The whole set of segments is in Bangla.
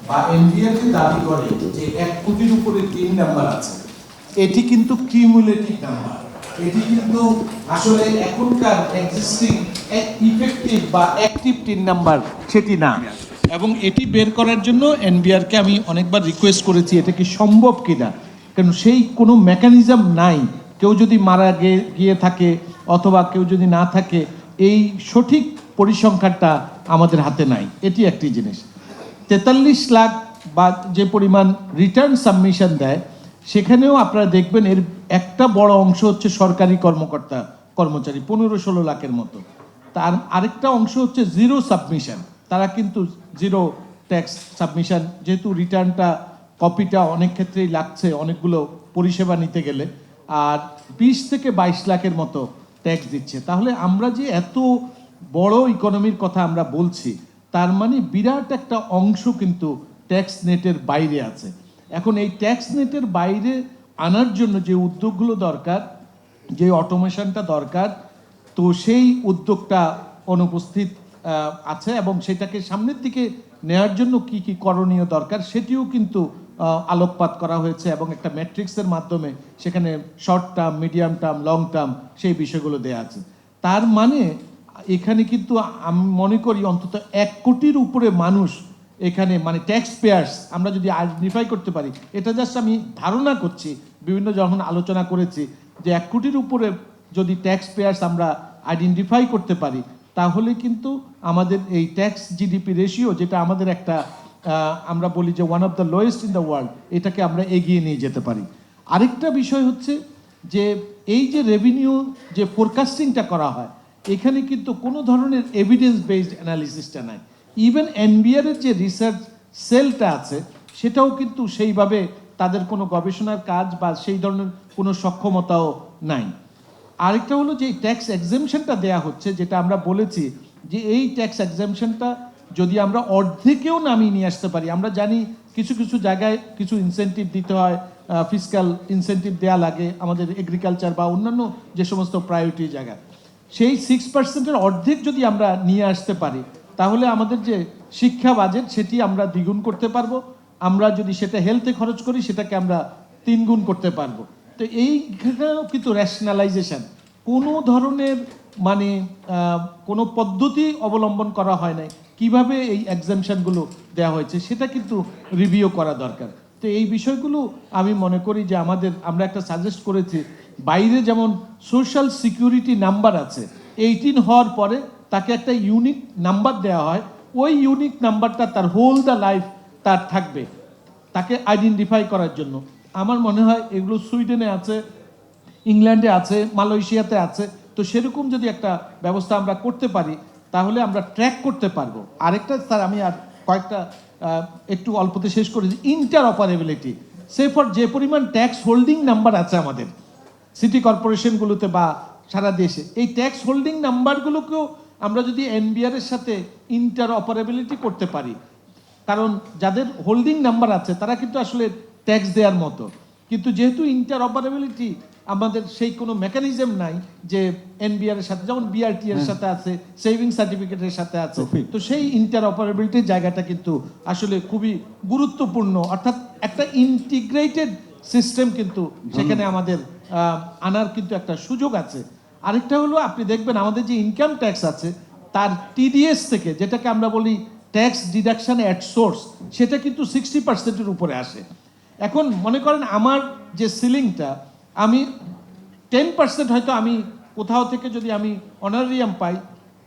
বা এনবিআর যে দাবি করে যে 1 কোটির উপরে 3 নাম্বার আছে, এটি কিন্তু কিউমুলেটিভ নাম্বার। এটি কিন্তু আসলে এখনকার এক্সিস্টিং ইফেক্টিভ বা অ্যাক্টিভ 3 নাম্বার সেটি না। এবং এটি বের করার জন্য এনবিআরকে আমি অনেকবার রিকোয়েস্ট করেছি এটা কি সম্ভব কিনা, কারণ সেই কোনো মেকানিজম নাই। কেউ যদি মারা গিয়ে থাকে অথবা কেউ যদি না থাকে, এই সঠিক পরিসংখ্যানটা আমাদের হাতে নাই। এটি একটি জিনিস। 43 লাখ বা যে পরিমাণ রিটার্ন সাবমিশন দেয়, সেখানেও আপনারা দেখবেন এর একটা বড় অংশ হচ্ছে সরকারি কর্মকর্তা কর্মচারী, 15-16 লাখের মতো। তার আরেকটা অংশ হচ্ছে জিরো সাবমিশন, তারা কিন্তু জিরো ট্যাক্স সাবমিশন, যেহেতু রিটার্নটা কপিটা অনেক ক্ষেত্রেই লাগছে অনেকগুলো পরিষেবা নিতে গেলে, আর 20 থেকে 22 লাখের মতো ট্যাক্স দিচ্ছে। তাহলে আমরা যে এত বড় ইকোনমির কথা আমরা বলছি, তার মানে বিরাট একটা অংশ কিন্তু ট্যাক্স নেটের বাইরে আছে। এখন এই ট্যাক্স নেটের বাইরে আনার জন্য যে উদ্যোগগুলো দরকার, যে অটোমেশনটা দরকার, তো সেই উদ্যোগটা অনুপস্থিত আছে, এবং সেটাকে সামনের দিকে নেওয়ার জন্য কি কি করণীয় দরকার সেটিও কিন্তু আলোকপাত করা হয়েছে, এবং একটা ম্যাট্রিক্সের মাধ্যমে সেখানে short term, medium term, long term সেই বিষয়গুলো দেওয়া আছে। তার মানে এখানে কিন্তু আমি মনে করি অন্তত 1 কোটির উপরে মানুষ এখানে, মানে ট্যাক্স পেয়ার্স আমরা যদি আইডেন্টিফাই করতে পারি, এটা জাস্ট আমি ধারণা করছি, বিভিন্ন যখন আলোচনা করেছি যে 1 কোটির উপরে যদি ট্যাক্স পেয়ার্স আমরা আইডেন্টিফাই করতে পারি, তাহলে কিন্তু আমাদের এই ট্যাক্স জিডিপি রেশিও, যেটা আমাদের একটা আমরা বলি যে one of the lowest in the world, এটাকে আমরা এগিয়ে নিয়ে যেতে পারি। আরেকটা বিষয় হচ্ছে যে এই যে রেভিনিউ যে ফোরকাস্টিংটা করা হয়, এখানে কিন্তু কোনো ধরনের এভিডেন্স বেসড অ্যানালিসিসটা নাই। ইভেন এনবিআর এর যে রিসার্চ সেলটা আছে, সেটাও কিন্তু সেইভাবে তাদের কোনো গবেষণার কাজ বা সেই ধরনের কোনো সক্ষমতাও নাই। আরেকটা হলো যে ট্যাক্স এক্সেমশনটা দেয়া হচ্ছে, যেটা আমরা বলেছি যে এই ট্যাক্স এক্সেমশনটা যদি আমরা অর্ধেকেও নামিয়ে নিয়ে আসতে পারি, আমরা জানি কিছু কিছু জায়গায় কিছু ইনসেন্টিভ দিতে হয়, ফিসক্যাল ইনসেন্টিভ দেয়া লাগে আমাদের এগ্রিকালচার বা অন্যান্য যে সমস্ত প্রায়োরিটি জায়গা, সেই 6%-এর অর্ধেক যদি আমরা নিয়ে আসতে পারি, তাহলে আমাদের যে শিক্ষা বাজেট সেটি আমরা দ্বিগুণ করতে পারবো। আমরা যদি সেটা হেলথে খরচ করি, সেটাকে আমরা 3 গুণ করতে পারবো। তো এইখানেও কিন্তু রেশনালাইজেশন, কোনো ধরনের মানে কোনো পদ্ধতি অবলম্বন করা হয় নাই, কিভাবে এই এক্সামশনগুলো দেওয়া হয়েছে সেটা কিন্তু রিভিউ করা দরকার। তো এই বিষয়গুলো আমি মনে করি যে আমরা একটা সাজেস্ট করেছি, বাইরে যেমন সোশ্যাল সিকিউরিটি নাম্বার আছে, 18 হওয়ার পরে তাকে একটা ইউনিক নাম্বার দেওয়া হয়, ওই ইউনিক নাম্বারটা তার হোল দ্য লাইফ তার থাকবে, তাকে আইডেন্টিফাই করার জন্য। আমার মনে হয় এগুলো সুইডেনে আছে, ইংল্যান্ডে আছে, মালয়েশিয়াতে আছে। তো সেরকম যদি একটা ব্যবস্থা আমরা করতে পারি, তাহলে আমরা ট্র্যাক করতে পারবো। আরেকটা স্যার, আমি আর কয়েকটা একটু অল্পতে শেষ করেছি, ইন্টার অপারেবিলিটি। সে ফর যে পরিমাণ ট্যাক্স হোল্ডিং নাম্বার আছে আমাদের সিটি কর্পোরেশনগুলোতে বা সারা দেশে, এই ট্যাক্স হোল্ডিং নাম্বারগুলোকেও আমরা যদি এনবিআর এর সাথে ইন্টার অপারেবিলিটি করতে পারি, কারণ যাদের হোল্ডিং নাম্বার আছে তারা কিন্তু আসলে ট্যাক্স দেওয়ার মতো, কিন্তু যেহেতু ইন্টার অপারেবিলিটি আমাদের সেই কোনো মেকানিজম নাই যে এনবিআর এর সাথে, যেমন বিআরটি এর সাথে আছে, সেভিং সার্টিফিকেটের সাথে আছে, তো সেই ইন্টার অপারেবিলিটির জায়গাটা কিন্তু আসলে খুবই গুরুত্বপূর্ণ। অর্থাৎ একটা ইন্টিগ্রেটেড সিস্টেম কিন্তু সেখানে আমাদের আনার কিন্তু একটা সুযোগ আছে। আরেকটা হলো, আপনি দেখবেন আমাদের যে ইনকাম ট্যাক্স আছে, তার টিডিএস থেকে, যেটাকে আমরা বলি ট্যাক্স ডিডাকশন অ্যাট সোর্স, সেটা কিন্তু 60%-এর উপরে আসে। এখন মনে করেন আমার যে সিলিংটা, আমি 10% হয়তো আমি কোথাও থেকে যদি আমি অনারিয়াম পাই,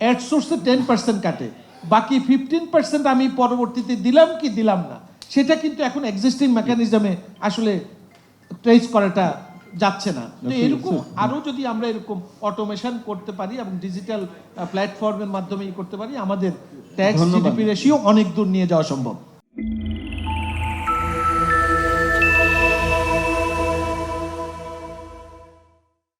অ্যাট সোর্সে 10% কাটে, বাকি 15% আমি পরবর্তীতে দিলাম কি দিলাম না, সেটা কিন্তু এখন এক্সিস্টিং মেকানিজমে আসলে ট্রেস করাটা যাচ্ছে না। তো এরকম আরও যদি আমরা এরকম অটোমেশন করতে পারি এবং ডিজিটাল প্ল্যাটফর্মের মাধ্যমে করতে পারি, আমাদের ট্যাক্স জিডিপি রেশিও অনেক দূর নিয়ে যাওয়া সম্ভব।